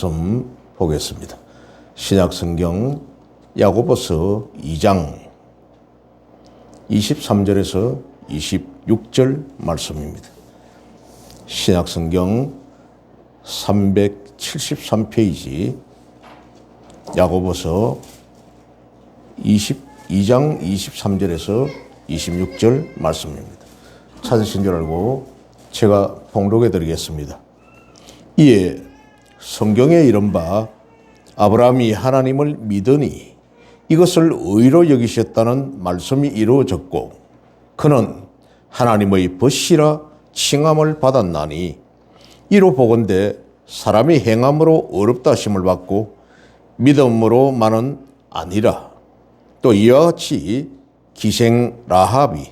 말씀 보겠습니다. 신약성경 야고보서 2장 23절에서 26절 말씀입니다. 신약성경 373페이지 야고보서 22장 23절에서 26절 말씀입니다. 찾으신 줄 알고 제가 봉독해 드리겠습니다. 이에 성경에 이른바 아브라함이 하나님을 믿으니 이것을 의로 여기셨다는 말씀이 이루어졌고 그는 하나님의 벗이라 칭함을 받았나니 이로 보건대 사람이 행함으로 어렵다 하심을 받고 믿음으로만은 아니라 또 이와 같이 기생 라합이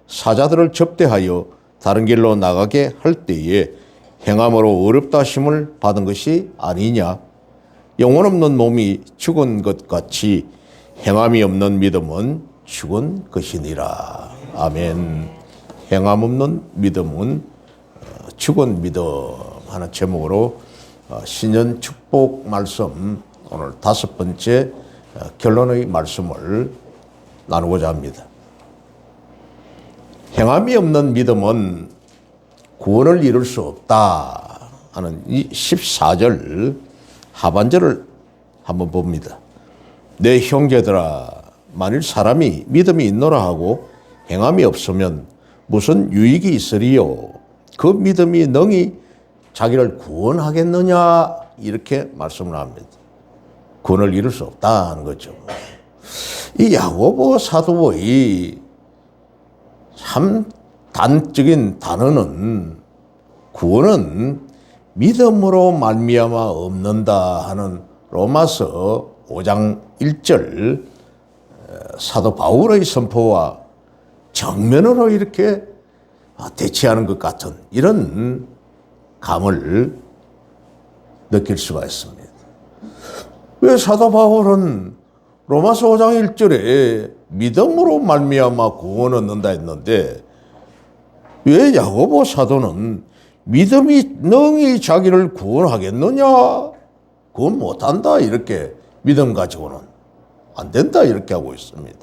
사자들을 접대하여 다른 길로 나가게 할 때에 행함으로 어렵다 하심을 받은 것이 아니냐. 영혼 없는 몸이 죽은 것 같이 행함이 없는 믿음은 죽은 것이니라. 아멘. 행함 없는 믿음은 죽은 믿음 하는 제목으로 신년 축복 말씀 오늘 5번째 결론의 말씀을 나누고자 합니다. 행함이 없는 믿음은 구원을 이룰 수 없다 하는 이 14절 하반절을 한번 봅니다. 내 형제들아 만일 사람이 믿음이 있노라 하고 행함이 없으면 무슨 유익이 있으리요. 그 믿음이 능히 자기를 구원하겠느냐 이렇게 말씀을 합니다. 구원을 이룰 수 없다는 거죠. 이 야고보 사도의 참 단적인 단어는 구원은 믿음으로 말미암아 없는다 하는 로마서 5장 1절 사도 바울의 선포와 정면으로 이렇게 대치하는 것 같은 이런 감을 느낄 수가 있습니다. 왜 사도 바울은 로마서 5장 1절에 믿음으로 말미암아 구원을 얻는다 했는데 왜 야고보 사도는 믿음이 능히 자기를 구원하겠느냐? 그건 못한다 이렇게 믿음 가지고는 안 된다 이렇게 하고 있습니다.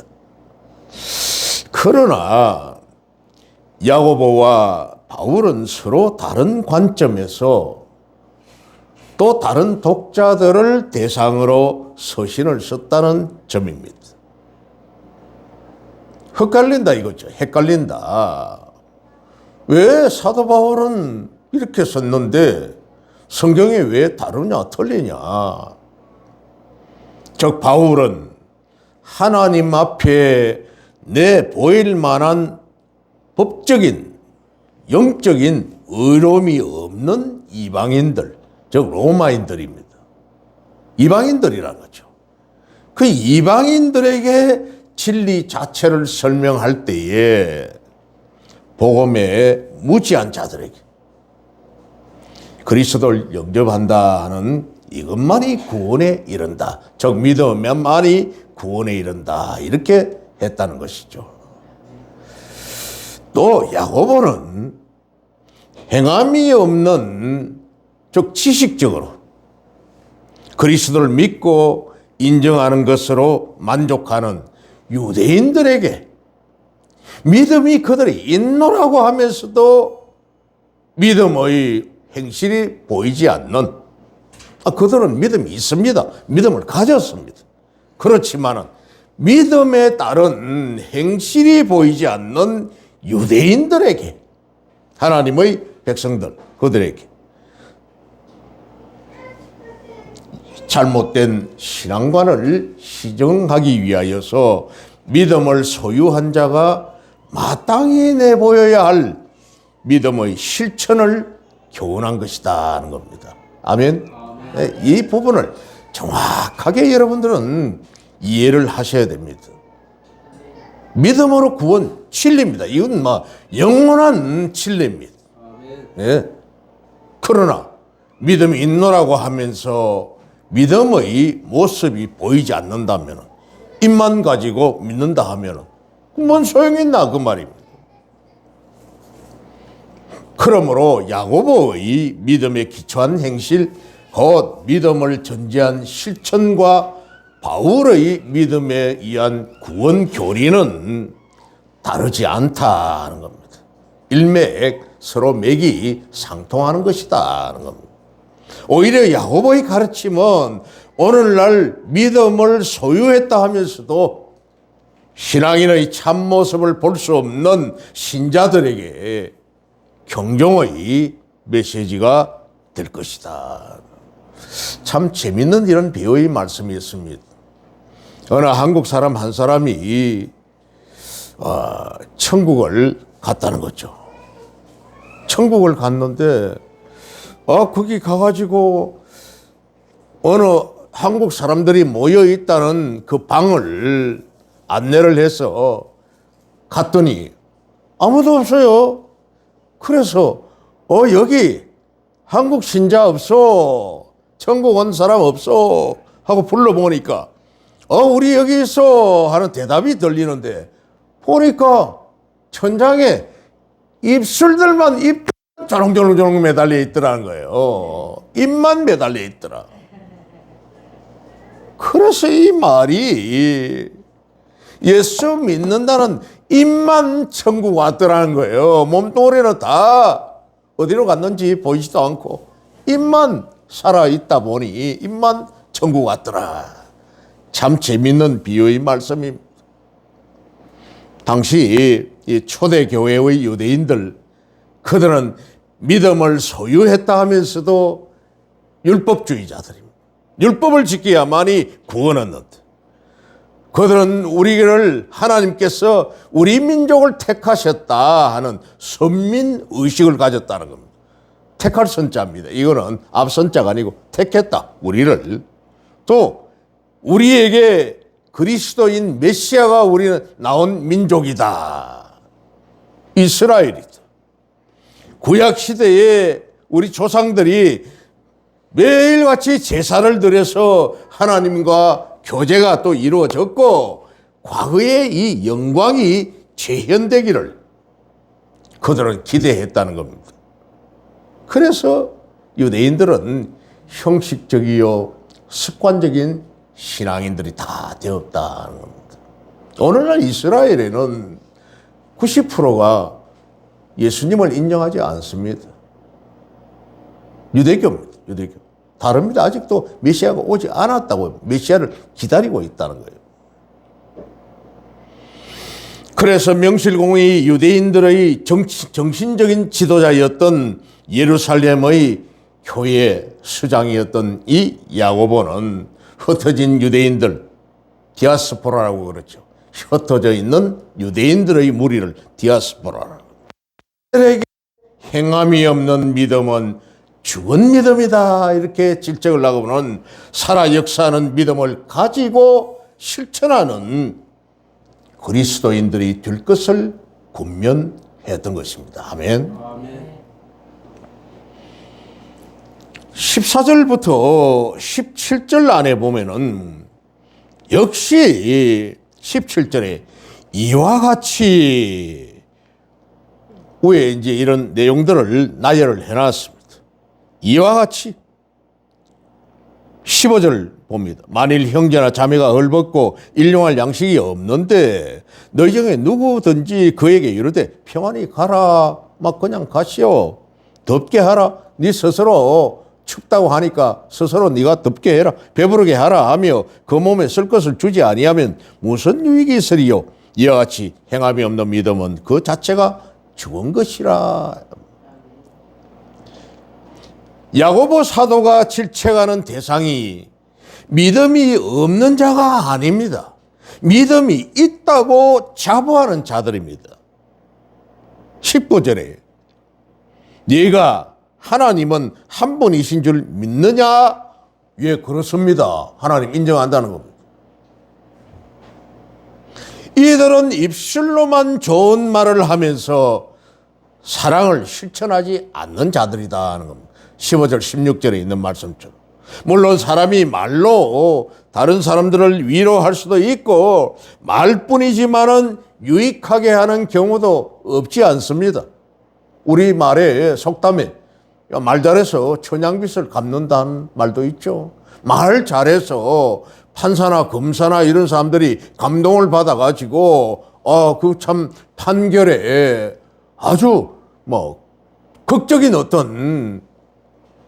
그러나 야고보와 바울은 서로 다른 관점에서 또 다른 독자들을 대상으로 서신을 썼다는 점입니다. 헷갈린다 이거죠. 헷갈린다. 왜 사도 바울은 이렇게 썼는데 성경에 왜 다르냐 틀리냐. 즉 바울은 하나님 앞에 내 보일 만한 법적인 영적인 의로움이 없는 이방인들 즉 로마인들입니다. 이방인들이라는 거죠. 그 이방인들에게 진리 자체를 설명할 때에 복음에 무지한 자들에게 그리스도를 영접한다 하는 이것만이 구원에 이른다. 즉 믿으면만이 구원에 이른다. 이렇게 했다는 것이죠. 또 야고보는 행함이 없는 즉 지식적으로 그리스도를 믿고 인정하는 것으로 만족하는 유대인들에게 믿음이 그들이 있노라고 하면서도 믿음의 행실이 보이지 않는 그들은 믿음이 있습니다. 믿음을 가졌습니다. 그렇지만은 믿음에 따른 행실이 보이지 않는 유대인들에게 하나님의 백성들 그들에게 잘못된 신앙관을 시정하기 위하여서 믿음을 소유한 자가 마땅히 내보여야 할 믿음의 실천을 교훈한 것이다 하는 겁니다. 아멘. 이 부분을 정확하게 여러분들은 이해를 하셔야 됩니다. 믿음으로 구원 진리입니다. 이건 영원한 진리입니다. 네. 그러나 믿음이 있노라고 하면서 믿음의 모습이 보이지 않는다면 입만 가지고 믿는다 하면 뭔 소용이 있나 그 말입니다. 그러므로 야고보의 믿음에 기초한 행실 곧 믿음을 전제한 실천과 바울의 믿음에 의한 구원 교리는 다르지 않다는 겁니다. 일맥 서로 맥이 상통하는 것이다 하는 겁니다. 오히려 야고보의 가르침은 오늘날 믿음을 소유했다 하면서도 신앙인의 참모습을 볼 수 없는 신자들에게 경종의 메시지가 될 것이다. 참 재밌는 이런 비유의 말씀이었습니다. 어느 한국 사람 한 사람이 천국을 갔다는 거죠. 천국을 갔는데 거기 가가지고 어느 한국 사람들이 모여 있다는 그 방을 안내를 해서 갔더니 아무도 없어요. 그래서 여기 한국 신자 없어, 천국 온 사람 없어 하고 불러보니까 우리 여기 있어 하는 대답이 들리는데 보니까 천장에 입술들만 입 조롱조롱조롱 매달려 있더라는 거예요. 입만 매달려 있더라. 그래서 이 말이 예수 믿는다는 입만 천국 왔더라는 거예요. 몸뚱아리는 다 어디로 갔는지 보이지도 않고 입만 살아있다 보니 입만 천국 왔더라. 참 재밌는 비유의 말씀입니다. 당시 이 초대교회의 유대인들, 그들은 믿음을 소유했다 하면서도 율법주의자들입니다. 율법을 지켜야만이 구원 얻는다. 그들은 우리를 하나님께서 우리 민족을 택하셨다 하는 선민의식을 가졌다는 겁니다. 택할 선자입니다. 이거는 앞선자가 아니고 택했다. 우리를. 또 우리에게 그리스도인 메시아가 우리는 나온 민족이다. 이스라엘이다. 구약시대에 우리 조상들이 매일같이 제사를 드려서 하나님과 교제가 또 이루어졌고 과거의 이 영광이 재현되기를 그들은 기대했다는 겁니다. 그래서 유대인들은 형식적이요 습관적인 신앙인들이 다 되었다는 겁니다. 오늘날 이스라엘에는 90%가 예수님을 인정하지 않습니다. 유대교입니다. 유대교. 다릅니다. 아직도 메시아가 오지 않았다고 메시아를 기다리고 있다는 거예요. 그래서 명실공히 유대인들의 정신적인 지도자였던 예루살렘의 교회 수장이었던 이 야고보는 흩어진 유대인들, 디아스포라라고 그러죠. 흩어져 있는 유대인들의 무리를 디아스포라라고. 그들에게 행함이 없는 믿음은 죽은 믿음이다. 이렇게 질책을 하고는 살아 역사하는 믿음을 가지고 실천하는 그리스도인들이 될 것을 군면했던 것입니다. 아멘. 14절부터 17절 안에 보면은 역시 17절에 이와 같이 위에 이제 이런 내용들을 나열을 해놨습니다. 이와 같이 15절 봅니다. 만일 형제나 자매가 헐벗고 일용할 양식이 없는데 너희 중에 누구든지 그에게 이르되 평안히 가라, 막 그냥 가시오. 덥게 하라. 네 스스로 춥다고 하니까 스스로 네가 덥게 해라. 배부르게 하라 하며 그 몸에 쓸 것을 주지 아니하면 무슨 유익이 있으리요. 이와 같이 행함이 없는 믿음은 그 자체가 죽은 것이라. 야고보 사도가 질책하는 대상이 믿음이 없는 자가 아닙니다. 믿음이 있다고 자부하는 자들입니다. 19절에 네가 하나님은 한 분이신 줄 믿느냐? 예, 그렇습니다. 하나님 인정한다는 겁니다. 이들은 입술로만 좋은 말을 하면서 사랑을 실천하지 않는 자들이다 하는 겁니다. 15절, 16절에 있는 말씀처럼. 물론 사람이 말로 다른 사람들을 위로할 수도 있고 말뿐이지만은 유익하게 하는 경우도 없지 않습니다. 우리 말에 속담에 야, 말 잘해서 천냥빚을 갚는다는 말도 있죠. 말 잘해서 판사나 검사나 이런 사람들이 감동을 받아가지고 그 참 판결에 아주 뭐 극적인 어떤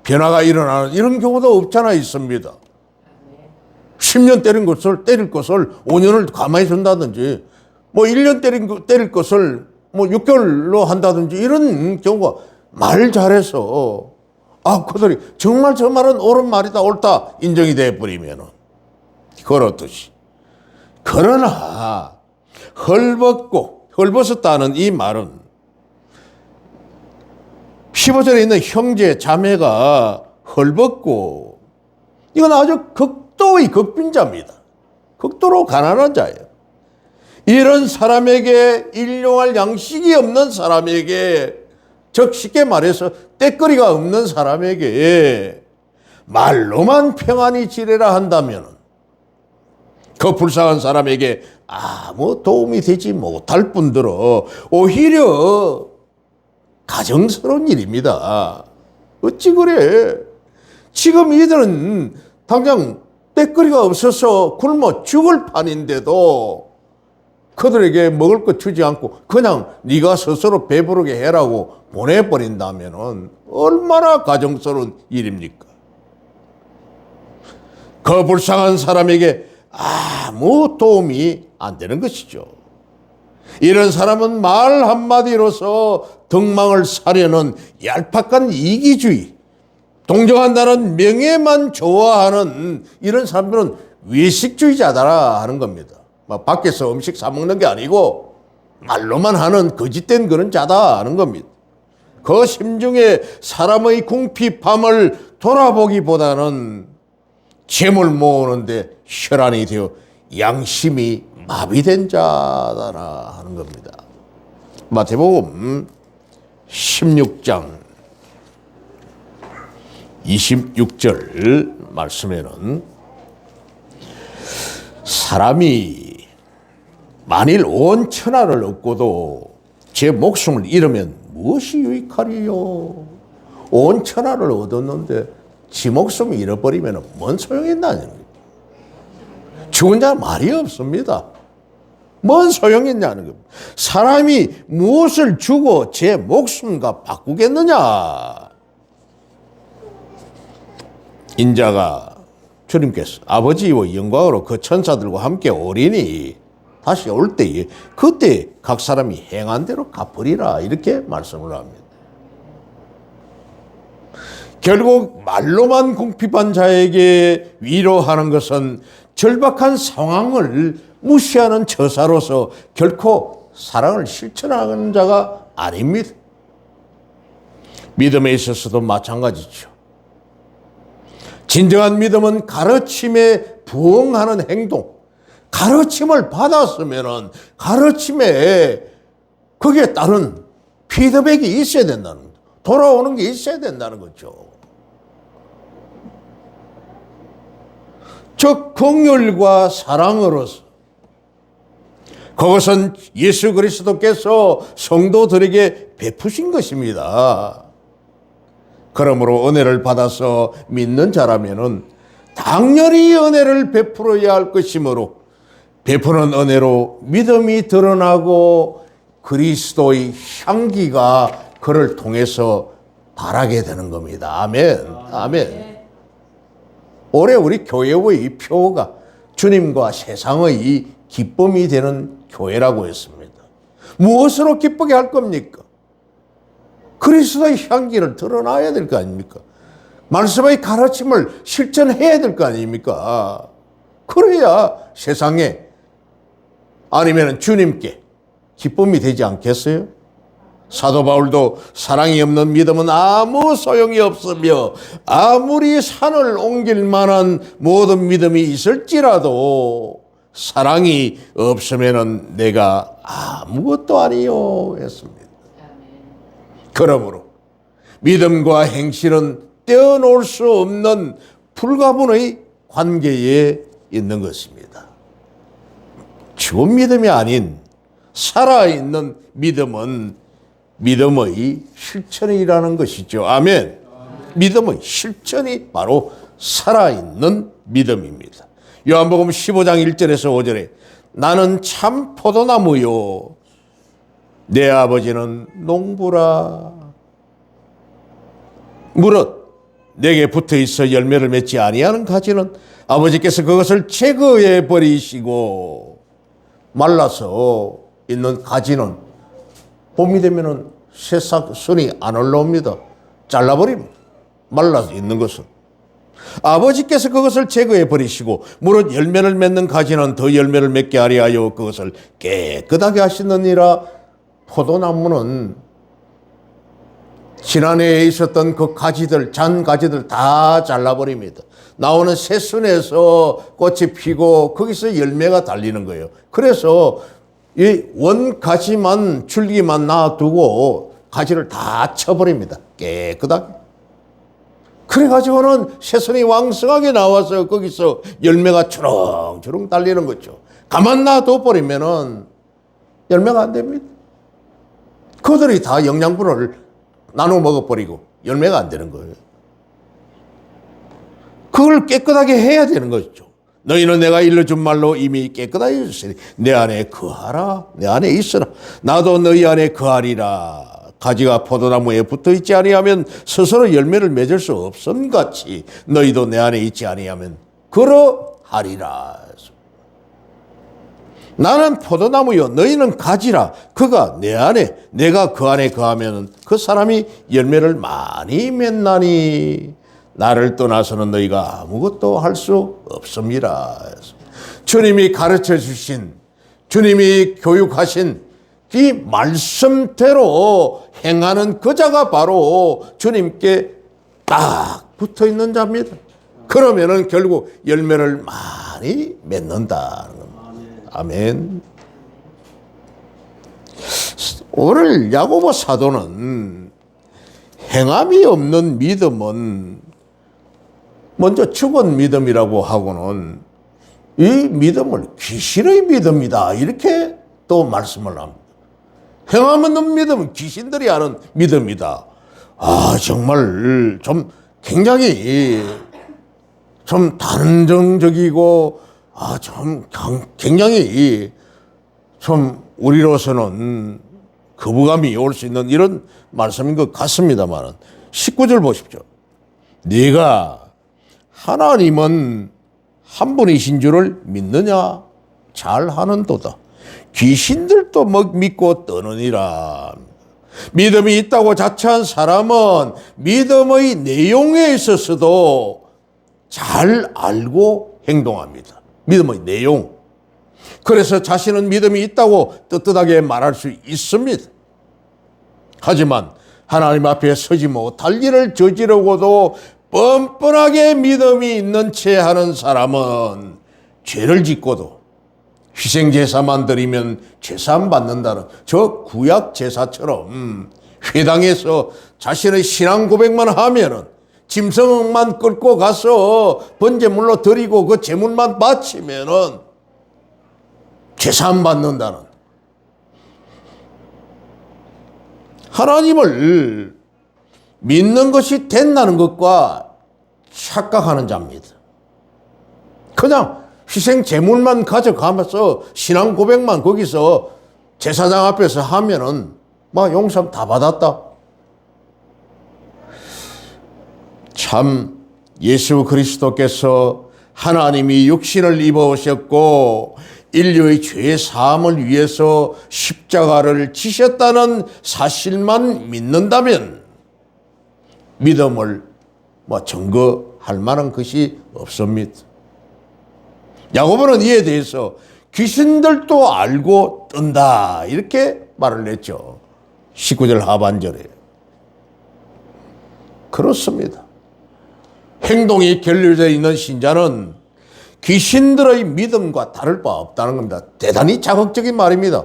변화가 일어나는 이런 경우도 없잖아 있습니다. 10년 때릴 것을 5년을 가만히 둔다든지, 뭐 1년 때릴 것을 뭐 6개월로 한다든지, 이런 경우가 말 잘해서, 그들이 정말 저 말은 옳은 말이다, 옳다, 인정이 돼버리면은, 그렇듯이. 그러나, 헐벗었다는 이 말은, 15절에 있는 형제, 자매가 헐벗고, 이건 아주 극도의 극빈자입니다. 극도로 가난한 자예요. 이런 사람에게, 일용할 양식이 없는 사람에게, 즉 쉽게 말해서 때거리가 없는 사람에게 말로만 평안히 지내라 한다면 그 불쌍한 사람에게 아무 도움이 되지 못할 뿐더러 오히려 가정스러운 일입니다. 어찌 그래? 지금 이들은 당장 때거리가 없어서 굶어 죽을 판인데도 그들에게 먹을 것 주지 않고 그냥 네가 스스로 배부르게 해라고 보내버린다면 얼마나 가정스러운 일입니까? 그 불쌍한 사람에게 아무 도움이 안 되는 것이죠. 이런 사람은 말 한마디로서 덕망을 사려는 얄팍한 이기주의, 동정한다는 명예만 좋아하는 이런 사람들은 외식주의자다 하는 겁니다. 밖에서 음식 사 먹는 게 아니고 말로만 하는 거짓된 그런 자다 하는 겁니다. 그 심중에 사람의 궁핍함을 돌아보기보다는 재물 모으는데 혈안이 되어 양심이 마비된 자다 하는 겁니다. 마태복음 16장 26절 말씀에는 사람이 만일 온 천하를 얻고도 제 목숨을 잃으면 무엇이 유익하리요? 온 천하를 얻었는데 지 목숨을 잃어버리면 뭔 소용있나는 거예요. 죽은 자는 말이 없습니다. 뭔 소용있냐는 겁니다. 사람이 무엇을 주고 제 목숨과 바꾸겠느냐? 인자가 주님께서 아버지와 영광으로 그 천사들과 함께 오리니 다시 올 때에 그때 각 사람이 행한 대로 갚으리라 이렇게 말씀을 합니다. 결국 말로만 궁핍한 자에게 위로하는 것은 절박한 상황을 무시하는 처사로서 결코 사랑을 실천하는 자가 아닙니다. 믿음에 있어서도 마찬가지죠. 진정한 믿음은 가르침에 부응하는 행동, 가르침을 받았으면 가르침에 거기에 따른 피드백이 있어야 된다는 거죠. 돌아오는 게 있어야 된다는 거죠. 즉 긍휼과 사랑으로서 그것은 예수 그리스도께서 성도들에게 베푸신 것입니다. 그러므로 은혜를 받아서 믿는 자라면은 당연히 은혜를 베풀어야 할 것이므로 베푸는 은혜로 믿음이 드러나고 그리스도의 향기가 그를 통해서 바라게 되는 겁니다. 아멘. 아멘. 올해 우리 교회의 표가 주님과 세상의 기쁨이 되는 교회라고 했습니다. 무엇으로 기쁘게 할 겁니까? 그리스도의 향기를 드러나야 될 거 아닙니까? 말씀의 가르침을 실천해야 될 거 아닙니까? 그래야 세상에 아니면 주님께 기쁨이 되지 않겠어요? 사도 바울도 사랑이 없는 믿음은 아무 소용이 없으며 아무리 산을 옮길 만한 모든 믿음이 있을지라도 사랑이 없으면 내가 아무것도 아니요 했습니다. 그러므로 믿음과 행실은 떼어놓을 수 없는 불가분의 관계에 있는 것입니다. 죽은 믿음이 아닌 살아있는 믿음은 믿음의 실천이라는 것이죠. 아멘. 믿음의 실천이 바로 살아있는 믿음입니다. 요한복음 15장 1절에서 5절에 나는 참 포도나무요 내 아버지는 농부라. 무릇 내게 붙어있어 열매를 맺지 아니하는 가지는 아버지께서 그것을 제거해 버리시고 말라서 있는 가지는 봄이 되면은 새싹 순이 안 올라옵니다. 잘라버립니다. 말라서 있는 것은. 아버지께서 그것을 제거해 버리시고 무릇 열매를 맺는 가지는 더 열매를 맺게 하려 하여 그것을 깨끗하게 하시느니라. 포도나무는 지난해에 있었던 그 가지들, 잔 가지들 다 잘라버립니다. 나오는 새순에서 꽃이 피고 거기서 열매가 달리는 거예요. 그래서 이 원가지만 줄기만 놔두고 가지를 다 쳐버립니다. 깨끗하게. 그래가지고는 새순이 왕성하게 나와서 거기서 열매가 주렁주렁 달리는 거죠. 가만 놔둬버리면은 열매가 안 됩니다. 그들이 다 영양분을 나눠 먹어버리고 열매가 안 되는 거예요. 그걸 깨끗하게 해야 되는 거죠. 너희는 내가 일러준 말로 이미 깨끗하게 해주시니 내 안에 거하라. 내 안에 있으라. 나도 너희 안에 거하리라. 가지가 포도나무에 붙어있지 아니하면 스스로 열매를 맺을 수 없음같이 너희도 내 안에 있지 아니하면 그러하리라. 나는 포도나무요 너희는 가지라. 그가 내 안에 내가 그 안에 거하면 그 사람이 열매를 많이 맺나니 나를 떠나서는 너희가 아무것도 할 수 없습니다. 주님이 가르쳐 주신 주님이 교육하신 이 말씀대로 행하는 그 자가 바로 주님께 딱 붙어 있는 자입니다. 그러면은 결국 열매를 많이 맺는다는 겁니다. 아멘. 오늘 야고보 사도는 행함이 없는 믿음은 먼저 죽은 믿음이라고 하고는 이 믿음을 귀신의 믿음이다 이렇게 또 말씀을 합니다. 행함 없는 믿음은 귀신들이 하는 믿음이다. 아 정말 좀 굉장히 좀 단정적이고 좀 굉장히 좀 우리로서는 거부감이 올 수 있는 이런 말씀인 것 같습니다만 19절 보십시오. 네가 하나님은 한 분이신 줄을 믿느냐? 잘하는도다. 귀신들도 믿고 떠느니라. 믿음이 있다고 자처한 사람은 믿음의 내용에 있어서도 잘 알고 행동합니다. 믿음의 내용. 그래서 자신은 믿음이 있다고 떳떳하게 말할 수 있습니다. 하지만 하나님 앞에 서지 못할 일을 저지르고도 뻔뻔하게 믿음이 있는 채 하는 사람은 죄를 짓고도 희생제사만 드리면 제사함 받는다는 저 구약 제사처럼 회당에서 자신의 신앙 고백만 하면은 짐승만 끌고 가서 번제물로 드리고 그 제물만 바치면은 제사함 받는다는 하나님을 믿는 것이 된다는 것과 착각하는 자입니다. 그냥 희생 제물만 가져가면서 신앙 고백만 거기서 제사장 앞에서 하면은 용서 다 받았다. 참 예수 그리스도께서 하나님이 육신을 입어 오셨고 인류의 죄 사함을 위해서 십자가를 지셨다는 사실만 믿는다면 믿음을 증거할 만한 것이 없습니다. 야고보는 이에 대해서 귀신들도 알고 뜬다 이렇게 말을 했죠. 19절 하반절에. 그렇습니다. 행동이 결여져 있는 신자는 귀신들의 믿음과 다를 바 없다는 겁니다. 대단히 자극적인 말입니다.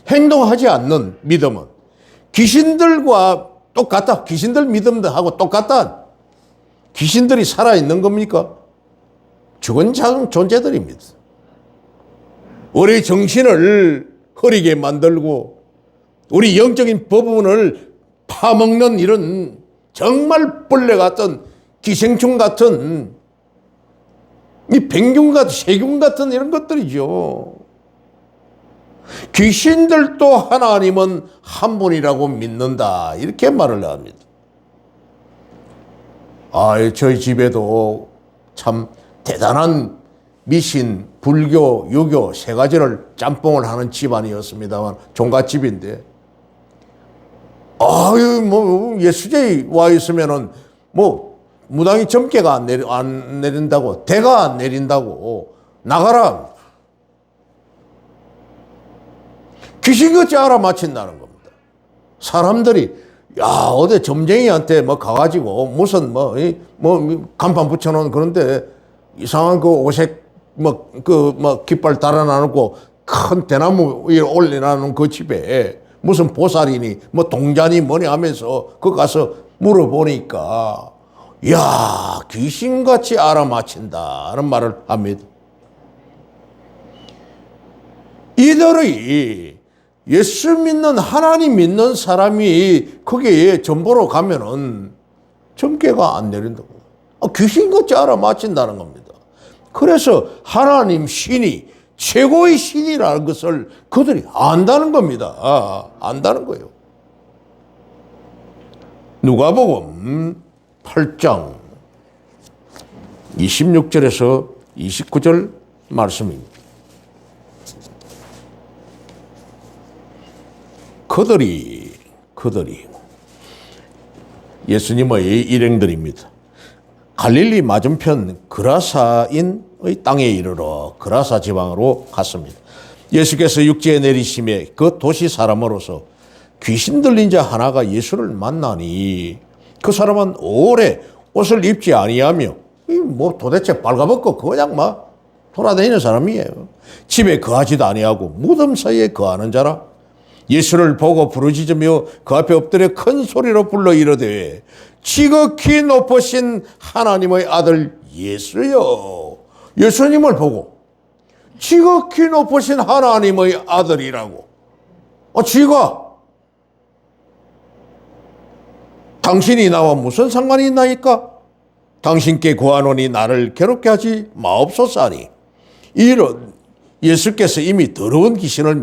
행동하지 않는 믿음은 귀신들과 똑같다. 귀신들 믿음하고 똑같다. 귀신들이 살아있는 겁니까? 죽은 존재들입니다. 우리 정신을 흐리게 만들고 우리 영적인 부분을 파먹는 이런 정말 벌레 같은 기생충 같은 이 병균 같은 세균 같은 이런 것들이죠. 귀신들도 하나님은 한 분이라고 믿는다 이렇게 말을 합니다. 저희 집에도 참 대단한 미신, 불교, 유교 세 가지를 짬뽕을 하는 집안이었습니다만 종갓집인데 예수제에 와 있으면은 무당이 점괘가 안 내린다고, 대가 안 내린다고 나가라. 귀신같이 알아맞힌다는 겁니다. 사람들이 어디 점쟁이한테 가가지고 무슨 간판 붙여놓은 그런데 이상한 그 오색 깃발 달아놔놓고 큰 대나무 위에 올려놔놓은 그 집에 무슨 보살이니 동자니 뭐니 하면서 그 가서 물어보니까 귀신같이 알아맞힌다는 말을 합니다. 이들의 예수 믿는 하나님 믿는 사람이 거기에 전보로 가면은 점괘가 안 내린다고. 귀신같이 알아맞힌다는 겁니다. 그래서 하나님 신이 최고의 신이라는 것을 그들이 안다는 겁니다. 안다는 거예요. 누가복음 8장 26절에서 29절 말씀입니다. 그들이 예수님의 일행들입니다. 갈릴리 맞은편 그라사인의 땅에 이르러 그라사 지방으로 갔습니다. 예수께서 육지에 내리심에 그 도시 사람으로서 귀신 들린 자 하나가 예수를 만나니 그 사람은 오래 옷을 입지 아니하며 도대체 빨가벗고 그냥 돌아다니는 사람이에요. 집에 거하지도 아니하고 무덤 사이에 거하는 자라. 예수를 보고 부르짖으며 그 앞에 엎드려 큰 소리로 불러 이르되 지극히 높으신 하나님의 아들 예수여. 예수님을 보고 지극히 높으신 하나님의 아들이라고. 지가 당신이 나와 무슨 상관이 있나이까? 당신께 구하노니 나를 괴롭게 하지 마옵소서하니 이런 예수께서 이미 더러운 귀신을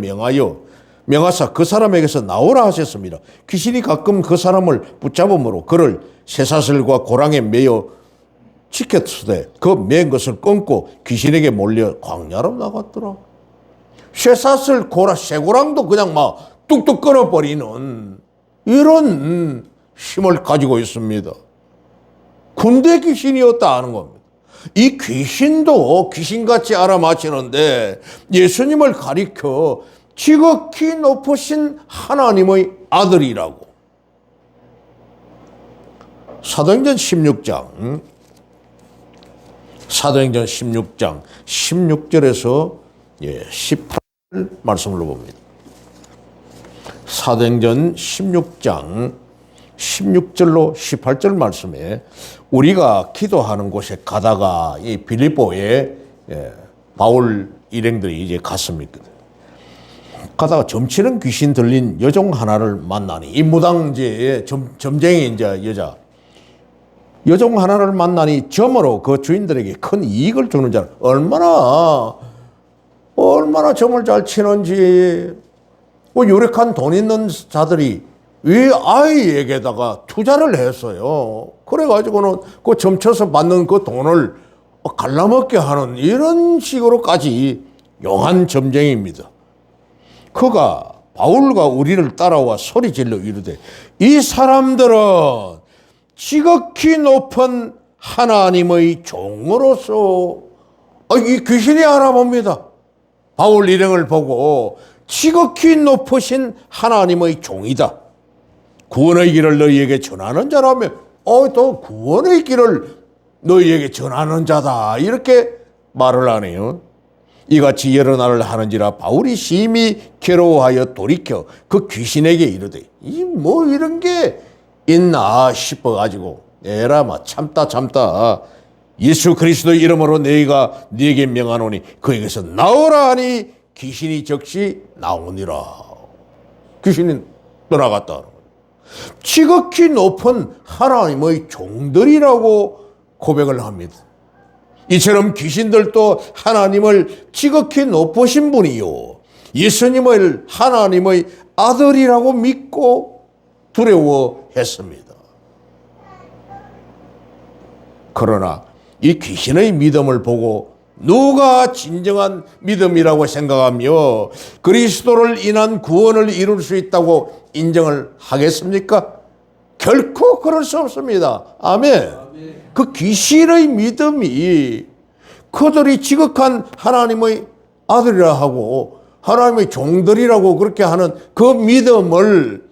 명하사 그 사람에게서 나오라 하셨습니다. 귀신이 가끔 그 사람을 붙잡음으로 그를 쇠사슬과 고랑에 매어 지켰으되 그 맨 것을 끊고 귀신에게 몰려 광야로 나갔더라. 쇠사슬 쇠고랑도 그냥 뚝뚝 끊어버리는 이런 힘을 가지고 있습니다. 군대 귀신이었다 하는 겁니다. 이 귀신도 귀신같이 알아맞히는데 예수님을 가리켜 지극히 높으신 하나님의 아들이라고. 사도행전 16장 16절에서 18절 말씀을 봅니다. 사도행전 16장 16절로 18절 말씀에 우리가 기도하는 곳에 가다가 이 빌립보에 바울 일행들이 이제 갔습니다. 가다가 점치는 귀신 들린 여종 하나를 만나니 이 무당제의 점쟁이 여자 여종 하나를 만나니 점으로 그 주인들에게 큰 이익을 주는 자는 얼마나 점을 잘 치는지 유력한 돈 있는 자들이 이 아이에게다가 투자를 했어요. 그래가지고는 그 점쳐서 받는 그 돈을 갈라먹게 하는 이런 식으로까지 용한 점쟁이입니다. 그가 바울과 우리를 따라와 소리질러 이르되 이 사람들은 지극히 높은 하나님의 종으로서 이 귀신이 알아봅니다. 바울 일행을 보고 지극히 높으신 하나님의 종이다. 구원의 길을 너희에게 전하는 자라면 또 구원의 길을 너희에게 전하는 자다. 이렇게 말을 하네요. 이같이 여러 날을 하는지라 바울이 심히 괴로워하여 돌이켜 그 귀신에게 이르되 이런 게 있나 싶어가지고 에라 참다 예수 그리스도의 이름으로 너희가 네게 명하노니 그에게서 나오라 하니 귀신이 즉시 나오니라. 귀신이 떠나갔다. 지극히 높은 하나님의 종들이라고 고백을 합니다. 이처럼 귀신들도 하나님을 지극히 높으신 분이요, 예수님을 하나님의 아들이라고 믿고 두려워했습니다. 그러나 이 귀신의 믿음을 보고 누가 진정한 믿음이라고 생각하며 그리스도를 인한 구원을 이룰 수 있다고 인정을 하겠습니까? 결코 그럴 수 없습니다. 아멘. 그 귀신의 믿음이 그들이 지극한 하나님의 아들이라 하고 하나님의 종들이라고 그렇게 하는 그 믿음을,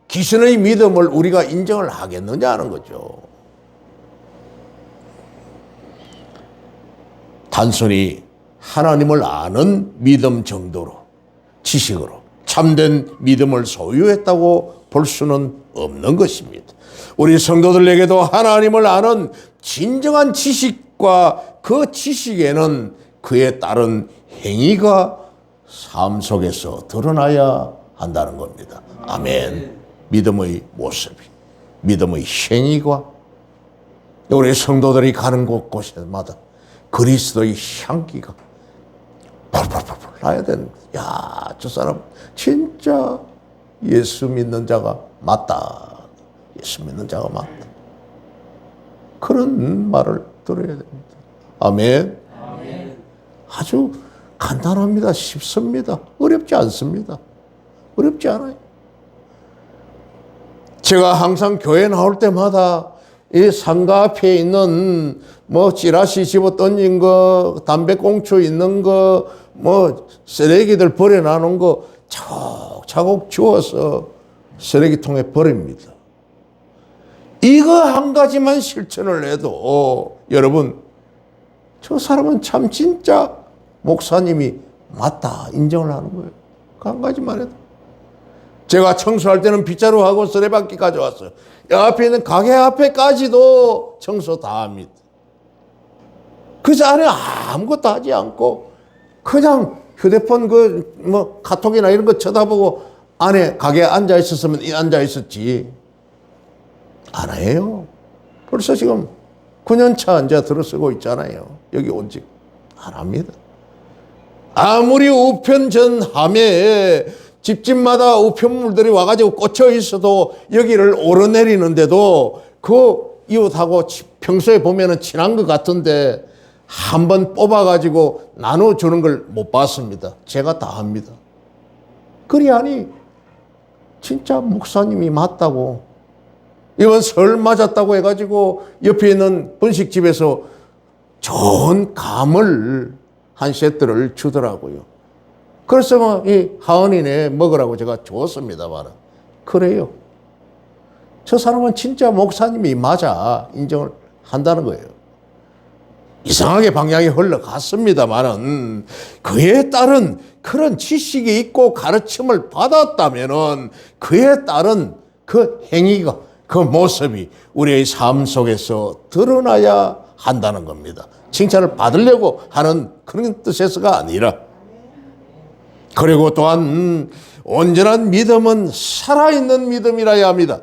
귀신의 믿음을 우리가 인정을 하겠느냐 하는 거죠. 단순히 하나님을 아는 믿음 정도로, 지식으로 참된 믿음을 소유했다고 볼 수는 없는 것입니다. 우리 성도들에게도 하나님을 아는 진정한 지식과 그 지식에는 그에 따른 행위가 삶 속에서 드러나야 한다는 겁니다. 아멘. 믿음의 모습이, 믿음의 행위가 우리 성도들이 가는 곳곳마다 그리스도의 향기가 펄펄펄펄 나야 되는 거예요. 야, 저 사람 진짜 예수 믿는 자가 맞다. 예수 믿는 자가 맞다. 그런 말을 들어야 됩니다. 아멘. 아멘. 아주 간단합니다. 쉽습니다. 어렵지 않습니다. 어렵지 않아요. 제가 항상 교회 나올 때마다 이 상가 앞에 있는 뭐 찌라시 집어 던진 거, 담배꽁초 있는 거, 뭐 쓰레기들 버려놔놓은 거 차곡차곡 주워서 쓰레기통에 버립니다. 이거 한 가지만 실천을 해도 여러분, 저 사람은 참 진짜 목사님이 맞다 인정을 하는 거예요. 그 한 가지만 해도. 제가 청소할 때는 빗자루하고 쓰레받기 가져왔어요. 앞에 있는 가게 앞에까지도 청소 다 합니다. 그래서 안에 아무것도 하지 않고 그냥 휴대폰 카톡이나 이런 거 쳐다보고 안에 가게에 앉아 있었으면 앉아 있었지. 안 해요. 벌써 지금 9년차 이제 들어서고 있잖아요. 여기 온 지. 안 합니다. 아무리 우편전함에 집집마다 우편물들이 와가지고 꽂혀 있어도 여기를 오르내리는데도 그 이웃하고 평소에 보면은 친한 것 같은데 한번 뽑아가지고 나눠주는 걸 못 봤습니다. 제가 다 합니다. 그리 하니 진짜 목사님이 맞다고, 이번 설 맞았다고 해가지고 옆에 있는 분식집에서 좋은 감을 한 세트를 주더라고요. 그래서 뭐 이 하은이네 먹으라고 제가 줬습니다만, 그래요. 저 사람은 진짜 목사님이 맞아 인정을 한다는 거예요. 이상하게 방향이 흘러갔습니다만은 그에 따른 그런 지식이 있고 가르침을 받았다면은 그에 따른 그 행위가, 그 모습이 우리의 삶 속에서 드러나야 한다는 겁니다. 칭찬을 받으려고 하는 그런 뜻에서가 아니라. 그리고 또한 온전한 믿음은 살아있는 믿음이라야 합니다.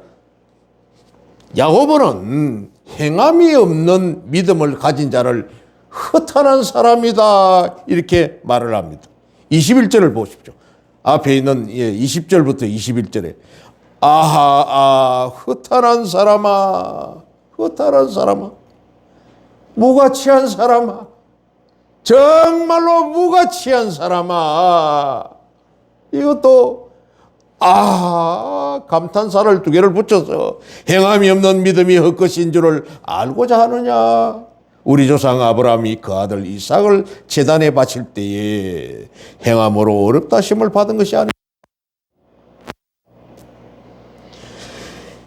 야고보는 행함이 없는 믿음을 가진 자를 허탄한 사람이다 이렇게 말을 합니다. 21절을 보십시오. 앞에 있는 20절부터 21절에 아하 허탄한 사람아, 허탄한 사람아, 무가치한 사람아, 정말로 무가치한 사람아. 이것도 감탄사를 두 개를 붙여서 행함이 없는 믿음이 헛것인 줄을 알고자 하느냐. 우리 조상 아브라함이 그 아들 이삭을 제단에 바칠 때에 행함으로 어렵다 하심을 받은 것이 아니라,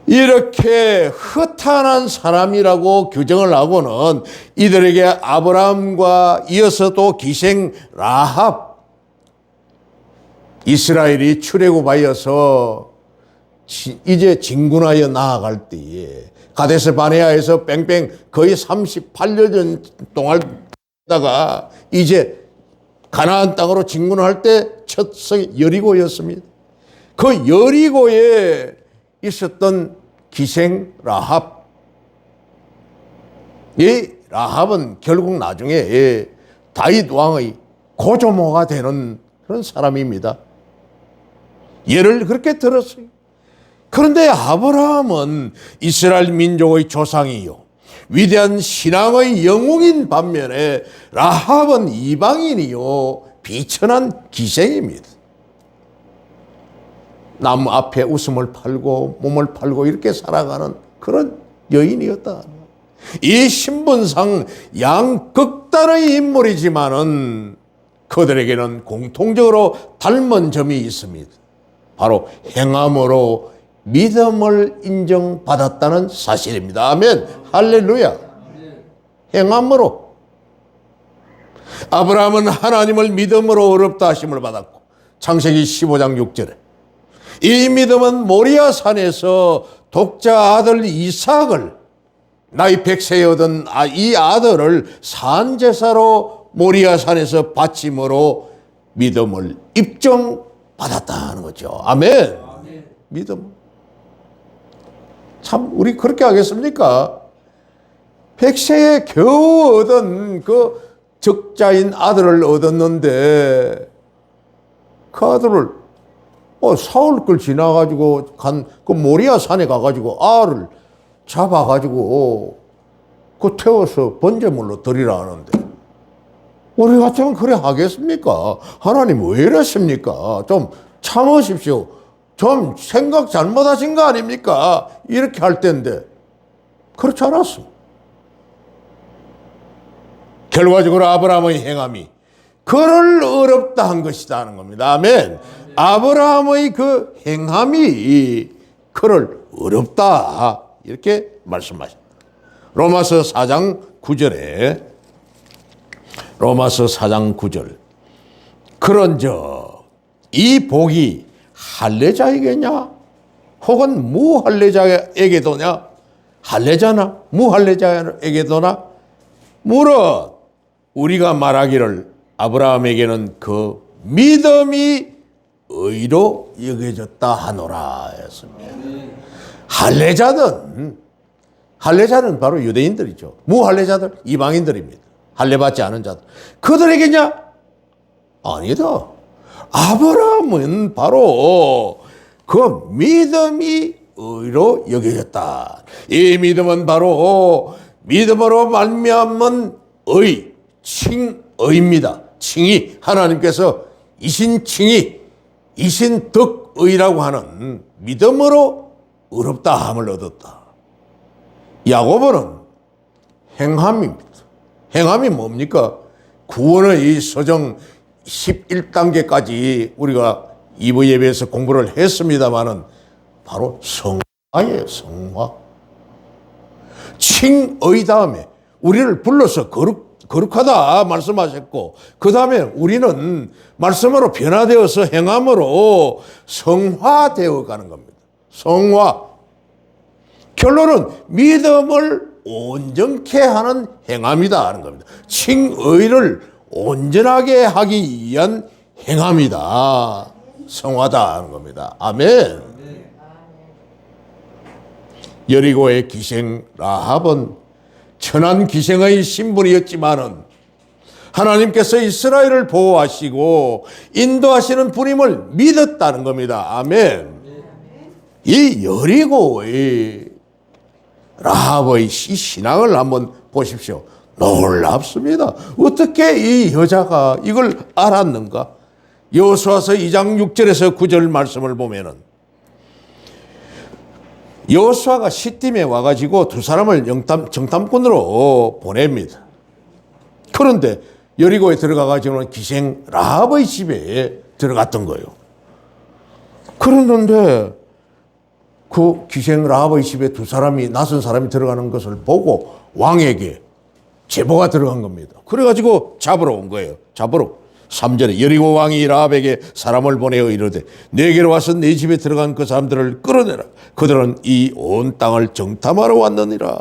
이렇게 허탄한 사람이라고 규정을 하고는 이들에게 아브라함과 이어서 또 기생 라합, 이스라엘이 출애굽하여서 이제 진군하여 나아갈 때에 가데스 바네아에서 뺑뺑 거의 38년 동안 다가 이제 가나안 땅으로 진군할 때 첫 성이 여리고였습니다. 그 여리고에 있었던 기생 라합. 이 라합은 결국 나중에 다윗 왕의 고조모가 되는 그런 사람입니다. 예를 그렇게 들었어요. 그런데 아브라함은 이스라엘 민족의 조상이요, 위대한 신앙의 영웅인 반면에 라합은 이방인이요, 비천한 기생입니다. 남 앞에 웃음을 팔고 몸을 팔고 이렇게 살아가는 그런 여인이었다. 이 신분상 양극단의 인물이지만은 그들에게는 공통적으로 닮은 점이 있습니다. 바로 행함으로 믿음을 인정받았다는 사실입니다. 아멘. 할렐루야. 행함으로. 아브라함은 하나님을 믿음으로 의롭다 하심을 받았고, 창세기 15장 6절에 이 믿음은 모리아 산에서 독자 아들 이삭을, 나이 100세에 얻은 이 아들을 산제사로 모리아 산에서 바침으로 믿음을 입증받았다는 거죠. 아멘. 믿음. 참 우리 그렇게 하겠습니까? 100세에 겨우 얻은 그 적자인 아들을 얻었는데 그 아들을 사흘 걸 지나가지고 간 그 모리아 산에 가가지고 알을 잡아가지고 그 태워서 번제물로 드리라 하는데 우리 같으면 그래 하겠습니까? 하나님 왜 이러십니까? 좀 참으십시오. 좀 생각 잘못하신 거 아닙니까? 이렇게 할 텐데 그렇지 않았어. 결과적으로 아브라함의 행함이 그를 어렵다 한 것이다 하는 겁니다. 아멘. 아브라함의 그 행함이 그를 어렵다 이렇게 말씀하십니다. 로마서 4장 9절에 로마서 4장 9절 그런저 이 복이 할례자에게냐 혹은 무할례자에게도냐 할례자나 무할례자에게도나 물어 우리가 말하기를 아브라함에게는 그 믿음이 의로 여겨졌다 하노라 했습니다. 할례자는 바로 유대인들이죠. 무할례자들 이방인들입니다. 할례받지 않은 자들. 그들에게냐? 아니다. 아브라함은 바로 그 믿음이 의로 여겨졌다. 이 믿음은 바로 믿음으로 말미암은 의, 칭의입니다. 칭의, 하나님께서 이신칭의, 이신덕의라고 하는 믿음으로 의롭다함을 얻었다. 야고보는 행함입니다. 행함이 뭡니까? 구원의 이 서정 11단계까지 우리가 2부 예배에서 공부를 했습니다마는 바로 성화예요, 성화. 칭의 다음에 우리를 불러서 거룩하다 말씀하셨고, 그 다음에 우리는 말씀으로 변화되어서 행함으로 성화되어 가는 겁니다. 성화. 결론은 믿음을 온전케 하는 행함이다 하는 겁니다. 칭의를 온전하게 하기 위한 행함이다. 성화다 하는 겁니다. 아멘. 여리고의 기생 라합은 천한 기생의 신분이었지만은 하나님께서 이스라엘을 보호하시고 인도하시는 분임을 믿었다는 겁니다. 아멘. 이 여리고의 라합의 신앙을 한번 보십시오. 놀랍습니다. 어떻게 이 여자가 이걸 알았는가? 여호수아서 2장 6절에서 9절 말씀을 보면은 여호수아가 시딤에 와가지고 두 사람을 정탐꾼으로 보냅니다. 그런데 여리고에 들어가가지고는 기생 라합의 집에 들어갔던 거예요. 그랬는데 그 기생 라합의 집에 두 사람이, 낯선 사람이 들어가는 것을 보고 왕에게 제보가 들어간 겁니다. 그래가지고 잡으러 온 거예요. 3절에 여리고 왕이 라합에게 사람을 보내어 이르되 내게로 와서 내 집에 들어간 그 사람들을 끌어내라. 그들은 이 온 땅을 정탐하러 왔느니라.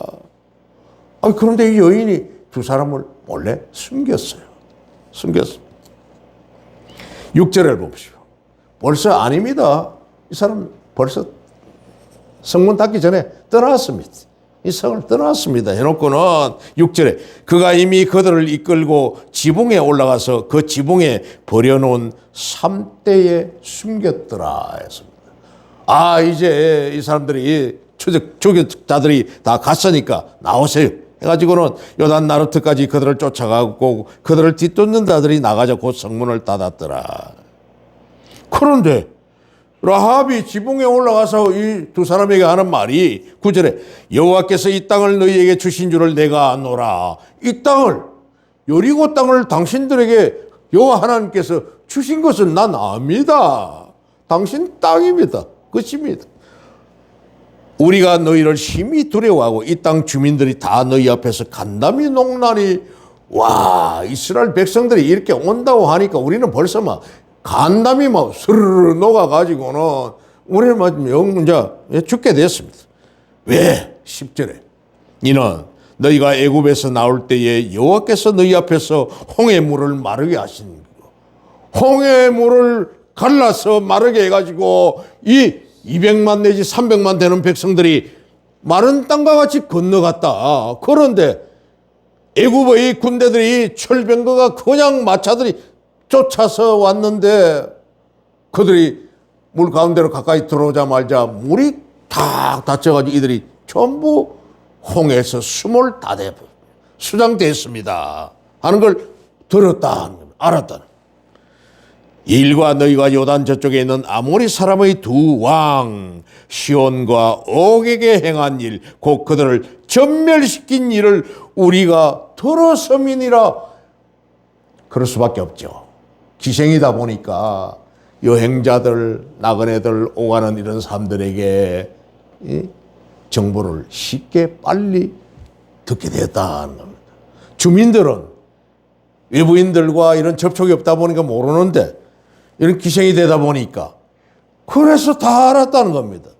그런데 이 여인이 두 사람을 몰래 숨겼어요. 6절을 봅시오. 벌써 아닙니다. 이 사람 벌써 성문 닫기 전에 떠났습니다. 이 성을 떠났습니다. 해놓고는 6절에 그가 이미 그들을 이끌고 지붕에 올라가서 그 지붕에 버려놓은 삼대에 숨겼더라 했습니다. 아, 이제 이 사람들이 추격자들이 다 갔으니까 나오세요 해가지고는 요단 나루트까지 그들을 쫓아가고 그들을 뒤쫓는 자들이 나가자 곧 성문을 닫았더라. 그런데 라합이 지붕에 올라가서 이 두 사람에게 하는 말이 9절에 여호와께서 이 땅을 너희에게 주신 줄을 내가 아노라. 이 땅을, 여리고 땅을 당신들에게 여호와 하나님께서 주신 것을 난 압니다. 당신 땅입니다. 끝입니다. 우리가 너희를 심히 두려워하고 이 땅 주민들이 다 너희 앞에서 간담이 녹나니, 와, 이스라엘 백성들이 이렇게 온다고 하니까 우리는 벌써 막 간담이 막 스르르 녹아가지고는 우리는 막 영문자 죽게 됐습니다. 왜? 10절에 이는 너희가 애굽에서 나올 때에 여호와께서 너희 앞에서 홍해 물을 마르게 하신 홍해 물을 갈라서 마르게 해가지고 이 200만 내지 300만 되는 백성들이 마른 땅과 같이 건너갔다. 그런데 애굽의 군대들이 철병거가 그냥 마차들이 쫓아서 왔는데 그들이 물 가운데로 가까이 들어오자마자 물이 탁 닫혀가지고 이들이 전부 홍해에서 숨을 다 대 수장됐습니다 하는 걸 들었다, 알았다. 일과 너희가 요단 저쪽에 있는 아모리 사람의 두 왕 시온과 옥에게 행한 일, 곧 그들을 전멸시킨 일을 우리가 들었음이니라. 그럴 수밖에 없죠. 기생이다 보니까 여행자들, 나그네들 오가는 이런 사람들에게 정보를 쉽게 빨리 듣게 되었다는 겁니다. 주민들은 외부인들과 이런 접촉이 없다 보니까 모르는데 이런 기생이 되다 보니까 그래서 다 알았다는 겁니다.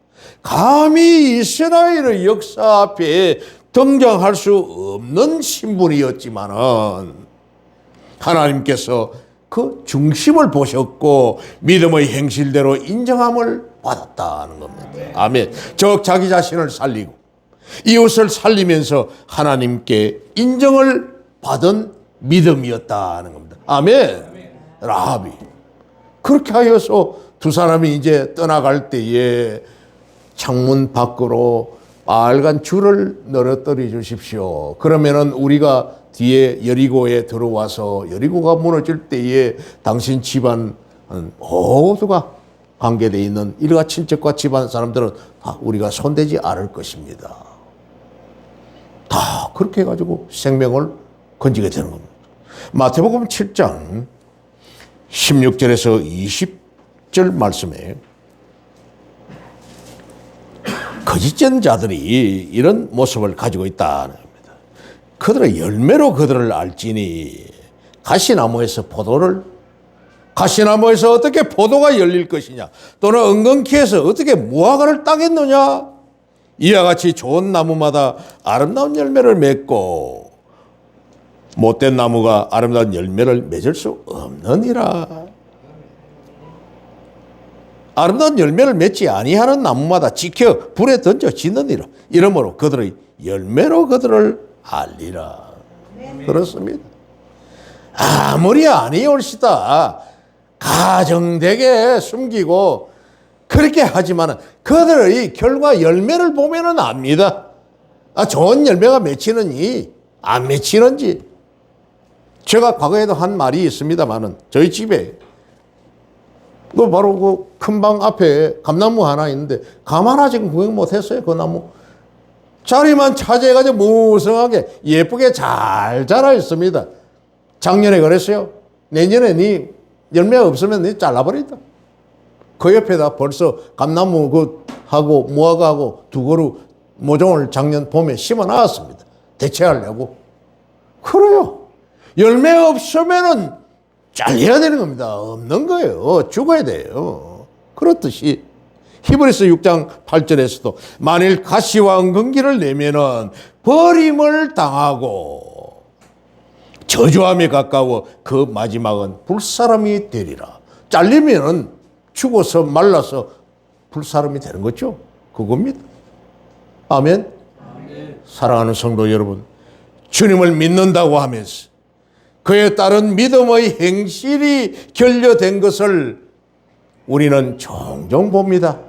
감히 이스라엘의 역사 앞에 등장할 수 없는 신분이었지만은 하나님께서 그 중심을 보셨고 믿음의 행실대로 인정함을 받았다는 겁니다. 아멘. 즉 자기 자신을 살리고 이웃을 살리면서 하나님께 인정을 받은 믿음이었다는 겁니다. 아멘. 라합이 그렇게 하여서 두 사람이 이제 떠나갈 때에 창문 밖으로 빨간 줄을 늘어뜨려 주십시오. 그러면은 우리가 뒤에 여리고에 들어와서 여리고가 무너질 때에 당신 집안 모두가 관계되어 있는 일가 친척과 집안 사람들은 다 우리가 손대지 않을 것입니다. 다 그렇게 해가지고 생명을 건지게 되는 겁니다. 마태복음 7장 16절에서 20절 말씀에 거짓전자들이 이런 모습을 가지고 있다는 겁니다. 그들의 열매로 그들을 알지니 가시나무에서 가시나무에서 어떻게 포도가 열릴 것이냐, 또는 은근키에서 어떻게 무화과를 따겠느냐. 이와 같이 좋은 나무마다 아름다운 열매를 맺고 못된 나무가 아름다운 열매를 맺을 수 없느니라. 아름다운 열매를 맺지 아니하는 나무마다 지켜 불에 던져지느니라. 이러므로 그들의 열매로 그들을 알리라. 그렇습니다. 아무리 아니올시다 가정되게 숨기고 그렇게 하지만은 그들의 결과 열매를 보면은 압니다. 좋은 열매가 맺히는지 안 맺히는지. 제가 과거에도 한 말이 있습니다만은 저희 집에 바로 그 큰 방 앞에 감나무 하나 있는데 감 하나 지금 구경 못했어요. 그 나무 자리만 차지해가지고 무성하게 예쁘게 잘 자라 있습니다. 작년에 그랬어요. 내년에 네 열매가 없으면 네 잘라버린다. 그 옆에다 벌써 감나무 하고 무화과하고 두 그루 모종을 작년 봄에 심어 놨습니다. 대체하려고. 그래요. 열매 없으면은 잘려야 되는 겁니다. 없는 거예요. 죽어야 돼요. 그렇듯이 히브리서 6장 8절에서도 만일 가시와 은근기를 내면은 버림을 당하고 저주함에 가까워 그 마지막은 불사람이 되리라. 잘리면은 죽어서 말라서 불사람이 되는 거죠. 그겁니다. 아멘. 사랑하는 성도 여러분, 주님을 믿는다고 하면서 그에 따른 믿음의 행실이 결여된 것을 우리는 종종 봅니다.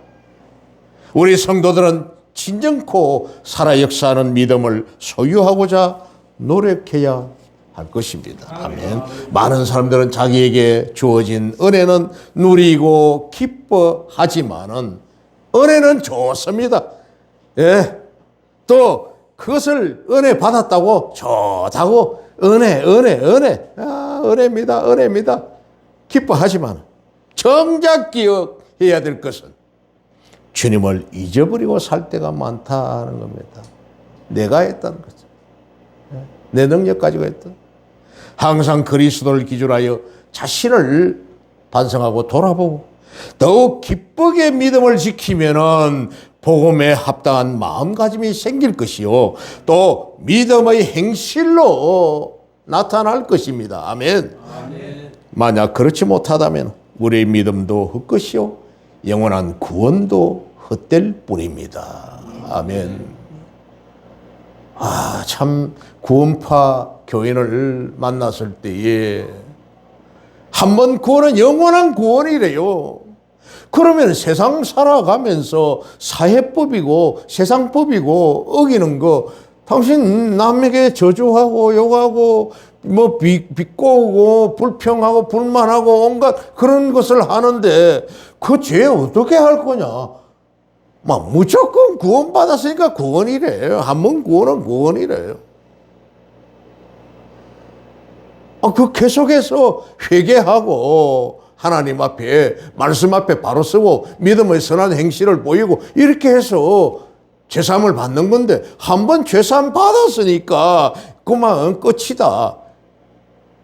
우리 성도들은 진정코 살아 역사하는 믿음을 소유하고자 노력해야 할 것입니다. 아멘. 많은 사람들은 자기에게 주어진 은혜는 누리고 기뻐하지만은 은혜는 좋습니다. 예. 또 그것을 은혜 받았다고 좋다고 은혜. 은혜입니다. 기뻐하지만 정작 기억해야 될 것은 주님을 잊어버리고 살 때가 많다는 겁니다. 내가 했다는 거죠. 내 능력 가지고 했던. 항상 그리스도를 기준하여 자신을 반성하고 돌아보고 더욱 기쁘게 믿음을 지키면은 복음에 합당한 마음가짐이 생길 것이요. 또 믿음의 행실로 나타날 것입니다. 아멘. 만약 그렇지 못하다면 우리의 믿음도 헛것이요. 영원한 구원도 헛될 뿐입니다. 아멘. 참 구원파 교인을 만났을 때에 한번 구원은 영원한 구원이래요. 그러면 세상 살아가면서 사회법이고 세상법이고 어기는 거 당신 남에게 저주하고 욕하고 뭐 비꼬고 불평하고 불만하고 온갖 그런 것을 하는데 그 죄 어떻게 할 거냐? 막 무조건 구원받았으니까 구원이래요. 한 번 구원은 구원이래요. 그 계속해서 회개하고 하나님 앞에 말씀 앞에 바로 서고 믿음의 선한 행실을 보이고 이렇게 해서 죄사함을 받는 건데 한 번 죄사함 받았으니까 그만 끝이다.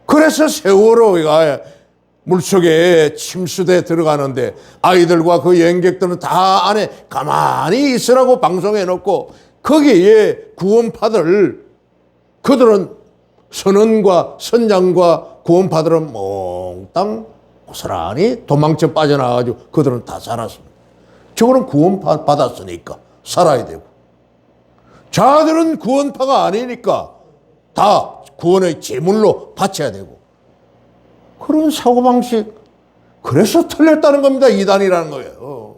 그래서 세월호가 물속에 침수돼 들어가는데 아이들과 그 여행객들은 다 안에 가만히 있으라고 방송해 놓고 거기에 구원파들 그들은 선원과 선장과 구원파들은 몽땅 고스란히 도망쳐 빠져나가지고 그들은 다 살았습니다. 저거는 구원파 받았으니까 살아야 되고 자들은 구원파가 아니니까 다 구원의 제물로 바쳐야 되고 그런 사고방식 그래서 틀렸다는 겁니다. 이단이라는 거예요.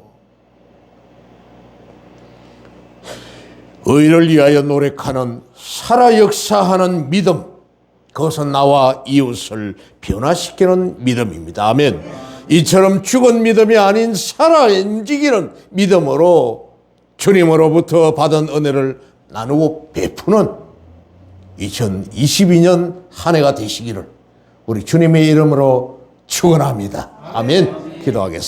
의를 위하여 노력하는 살아 역사하는 믿음 그것은 나와 이웃을 변화시키는 믿음입니다. 아멘. 이처럼 죽은 믿음이 아닌 살아 움직이는 믿음으로 주님으로부터 받은 은혜를 나누고 베푸는 2022년 한 해가 되시기를 우리 주님의 이름으로 축원합니다. 아멘. 기도하겠습니다.